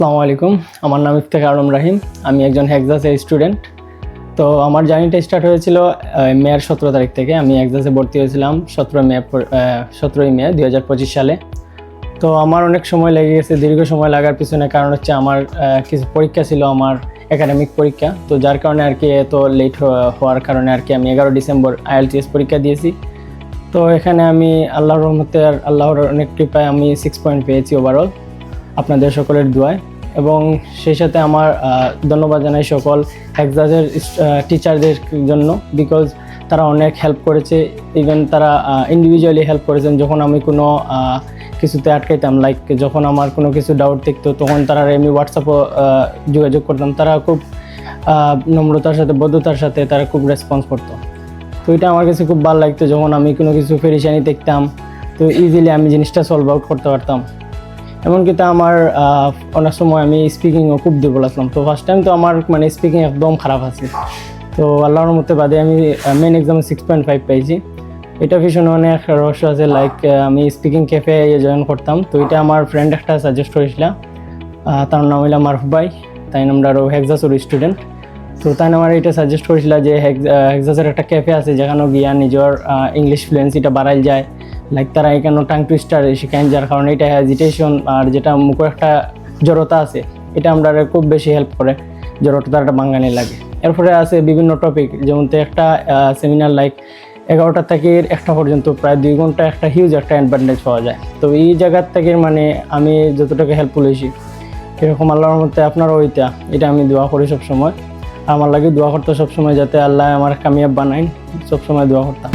আসসালামু আলাইকুম। আমার নাম ইফতেখার আলম রাহিম। আমি একজন হেক্সাসের স্টুডেন্ট। তো আমার জার্নিটা স্টার্ট হয়েছিল মের 17 তারিখ থেকে। আমি হেক্সাসে ভর্তি হয়েছিলাম 17ই মে 2025 সালে। তো আমার অনেক সময় লেগে গেছে, দীর্ঘ সময় লাগার পিছনে কারণ হচ্ছে আমার কিছু পরীক্ষা ছিল, আমার একাডেমিক পরীক্ষা। তো যার কারণে আর কি এত লেট হওয়ার কারণে আর কি আমি 11 ডিসেম্বর IELTS পরীক্ষা দিয়েছি। তো এখানে আমি আল্লাহর রহমতে আর আল্লাহর অনেক কৃপায় আমি 6 পয়েন্ট পেয়েছি ওভারঅল, আপনাদের সকলের দোয়ায়। এবং সেই সাথে আমার ধন্যবাদ জানাই সকল হেক্সাসের টিচারদের জন্য, বিকজ তারা অনেক হেল্প করেছে। ইভেন তারা ইন্ডিভিজুয়ালি হেল্প করেছেন যখন আমি কোনো কিছুতে আটকাইতাম, লাইক যখন আমার কোনো কিছু ডাউট থাকতো তখন তারা আমি হোয়াটসঅ্যাপও যোগাযোগ করতাম। তারা খুব নম্রতার সাথে, বদ্ধতার সাথে তারা খুব রেসপন্স করতো। তো এটা আমার কাছে খুব ভালো লাগতো, যখন আমি কোনো কিছু পেরেশানি দেখতাম তো ইজিলি আমি জিনিসটা সলভ আউট করতে পারতাম। এমনকি তা আমার অনেক সময় আমি স্পিকিংও খুব দুর্বল আসলাম। তো ফার্স্ট টাইম তো আমার স্পিকিং একদম খারাপ আছে। তো আল্লাহর মধ্যে বাদে আমি মেন এক্সামে 6.5 পেয়েছি। এটা ভীষণ অনেক রহস্য আছে। লাইক আমি স্পিকিং ক্যাফে জয়েন করতাম, তো এটা আমার ফ্রেন্ড একটা সাজেস্ট করেছিল। তার নাম হইল মারুফ ভাই, তাই আমরা আরও হেক্সাসের স্টুডেন্ট। তো তাই আমার এটা সাজেস্ট করেছিল যে হেক্সাসের একটা ক্যাফে আছে যেখানে গিয়া নিজের ইংলিশ ফ্লুয়েন্সিটা বাড়াই যায়। লাইক তারা এখানে টাং টুইস্টার শেখান, যার কারণে এটা হেজিটেশন আর যেটা মুখে একটা জড়তা আছে এটা আমরা খুব বেশি হেল্প করে, জড়তা একটা বাঙালি লাগে। এরপরে আছে বিভিন্ন টপিক, যেমন একটা সেমিনার লাইক 11টা থেকে 1টা পর্যন্ত প্রায় 2 ঘন্টা একটা হিউজ একটা অ্যাডভান্টেজ পাওয়া যায়। তো এই জায়গার থেকে আমি যতটুকু হেল্পফুল হয়েছি, এরকম আল্লাহর মধ্যে আপনারও ওইটা, এটা আমি দোয়া করি সবসময়। আমার লাগে দোয়া করতে সবসময়, যাতে আল্লাহ আমার কামিয়াব বানায়, সবসময় দোয়া করতাম।